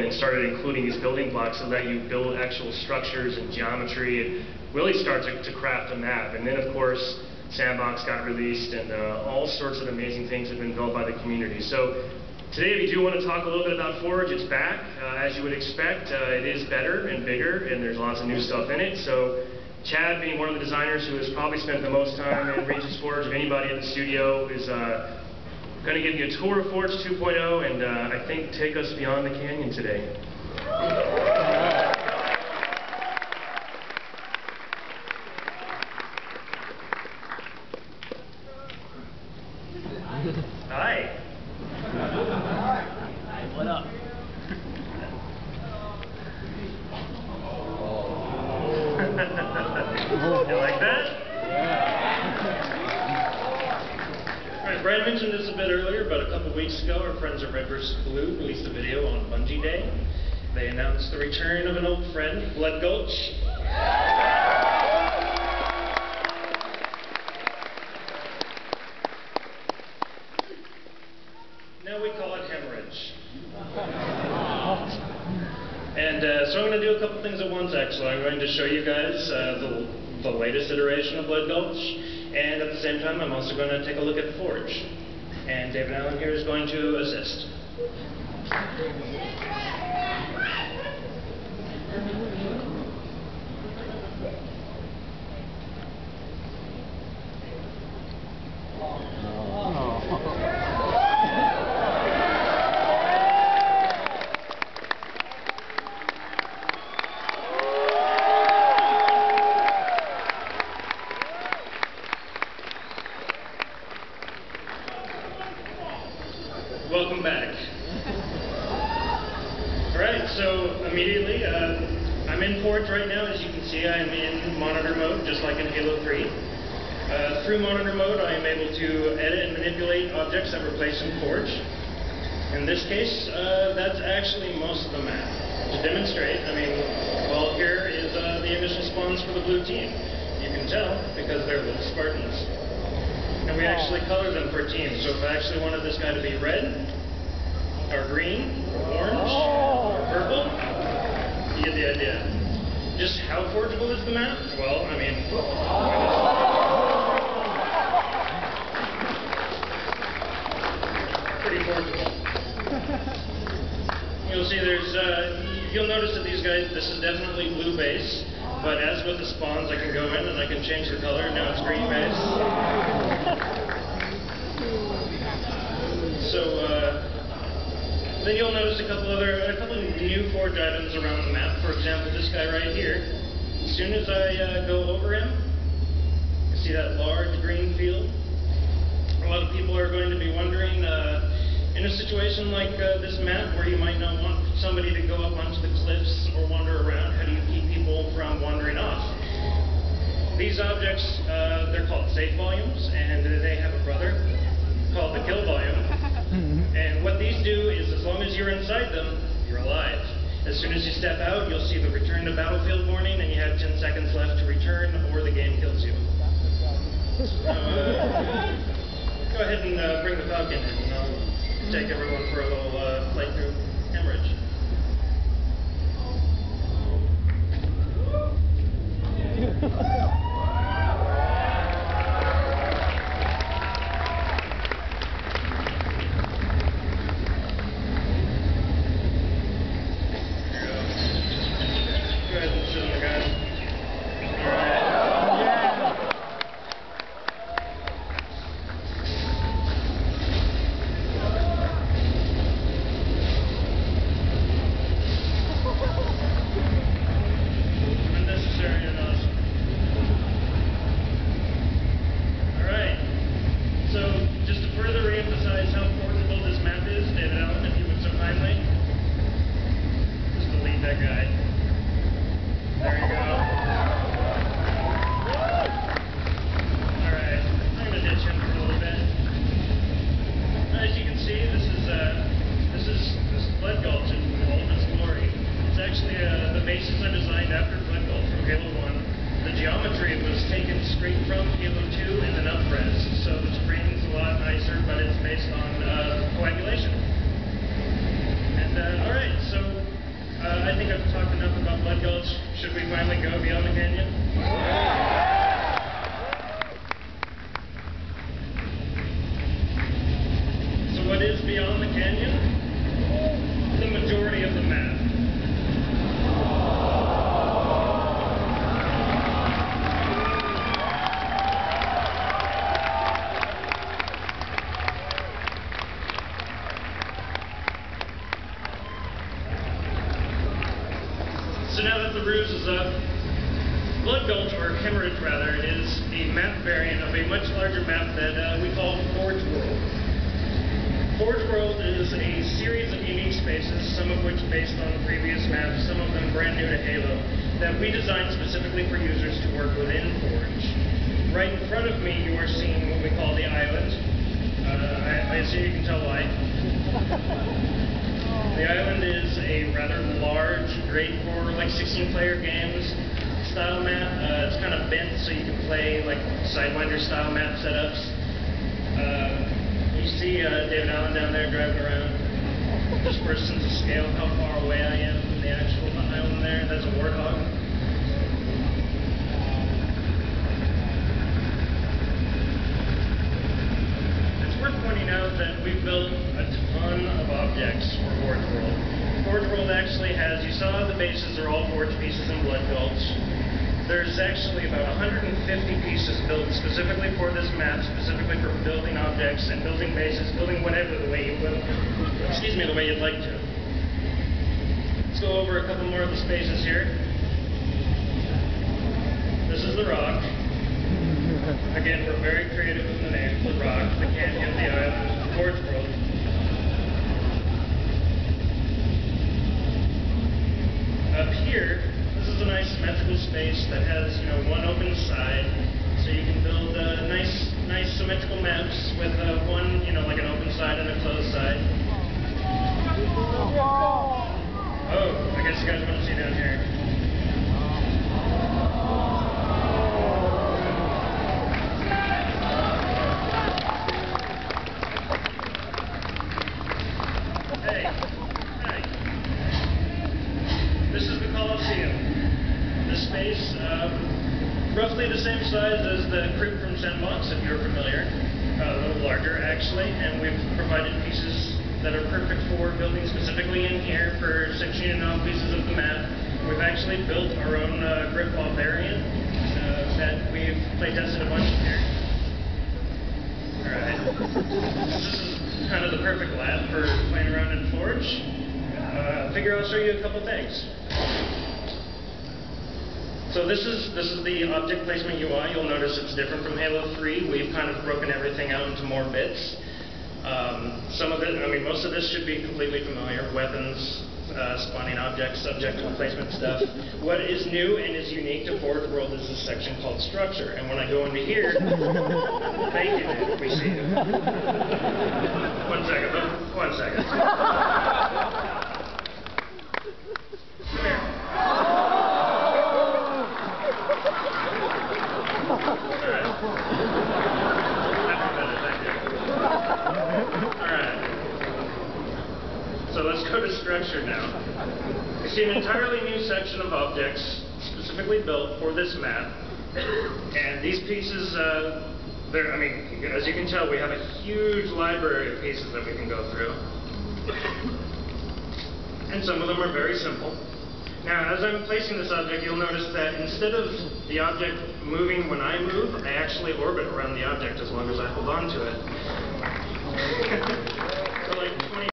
in and started including these building blocks that let you build actual structures and geometry and really start to craft a map. And then, of course, Sandbox got released, and all sorts of amazing things have been built by the community. So today, if you do want to talk a little bit about Forge, it's back. As you would expect, it is better and bigger, and there's lots of new stuff in it. So Chad, being one of the designers who has probably spent the most time in Regis Forge of anybody at the studio, is going to give you a tour of Forge 2.0 and I think take us beyond the canyon today. Hi. Hi, what up? You like that? Alright, Brian mentioned this a bit earlier, but a couple weeks ago our friends at Red vs. Blue released a video on Bungie Day. They announced the return of an old friend, Blood Gulch. Now we call it Hemorrhage. And so I'm going to do a couple things at once, actually. I'm going to show you guys the latest iteration of Blood Gulch, and at the same time I'm also going to take a look at Forge. And David Allen here is going to assist. Welcome back. Alright, so immediately, I'm in Forge right now. As you can see, I'm in monitor mode, just like in Halo 3. Through monitor mode, I am able to edit and manipulate objects that were placed in Forge. In this case, that's actually most of the map. To demonstrate, well, here is the initial spawns for the blue team. You can tell, because they're little Spartans. And we actually color them per team. So if I actually wanted this guy to be red, or green, or orange, or purple, you get the idea. Just how forgeable is the map? Well, pretty forgeable. You'll see you'll notice that these guys, this is definitely blue base. But as with the spawns, I can go in and I can change the color, and now it's green base. So then you'll notice a couple of new Forge items around the map. For example, this guy right here. As soon as I go over him, you see that large green field. A lot of people are going to be wondering, in a situation like this map, where you might not want somebody to go up onto the cliffs or wander around, how do you keep people from wandering off? These objects, they're called safe volumes, and they have a brother called the kill volume. And what these do is, as long as you're inside them, you're alive. As soon as you step out, you'll see the return to battlefield warning, and you have 10 seconds left to return, or the game kills you. Go ahead and bring the Falcon in, and I'll take everyone for a little playthrough Hemorrhage. geometry was taken straight from Halo 2 in an up-res, so the terrain's a lot nicer, but it's based on coagulation. And alright, so Should we finally go beyond the canyon? So what is beyond the canyon? The majority of the map. So now that the ruse is up, Blood Gulch, or Hemorrhage rather, is the map variant of a much larger map that we call Forge World. Forge World is a series of unique spaces, some of which based on the previous maps, some of them brand new to Halo, that we designed specifically for users to work within Forge. Right in front of me you are seeing what we call the island. I assume you can tell why. The island is a rather large, great for like 16-player games style map. It's kind of bent so you can play like Sidewinder style map setups. You see David Allen down there driving around. Just for a sense of scale, how far away I am from the actual island there. That's a warthog. Pointing out that we've built a ton of objects for Forge World. Forge World actually has, you saw the bases are all Forge pieces in Blood Gulch. There's actually about 150 pieces built specifically for this map, specifically for building objects and building bases, building whatever the way you will. Excuse me, the way you'd like to. Let's go over a couple more of the spaces here. This is the rock. Again, we're very creative with the names, the rock, the canyon, the island, Forge World. Up here, this is a nice symmetrical space that has, one open side, so you can build nice symmetrical maps with one, like an open side and a closed side. Oh, I guess you guys want to see down here. Roughly the same size as the crypt from Sandbox, if you're familiar. A little larger, actually, and we've provided pieces that are perfect for building specifically in here for sectioning off pieces of the map. We've actually built our own grip ball variant that we've play tested a bunch here. Alright. This is kind of the perfect lab for playing around in Forge. Figure I'll show you a couple things. So this is the object placement UI. You'll notice it's different from Halo 3. We've kind of broken everything out into more bits. Some of it, most of this should be completely familiar. Weapons, spawning objects, objective placement stuff. What is new and is unique to Forge World is this section called structure. And when I go into here, thank you, man. We see you. One second. Come here. So let's go to structure now. You see an entirely new section of objects specifically built for this map. And these pieces, as you can tell, we have a huge library of pieces that we can go through. And some of them are very simple. Now, as I'm placing this object, you'll notice that instead of the object moving when I move, I actually orbit around the object as long as I hold on to it. So like 20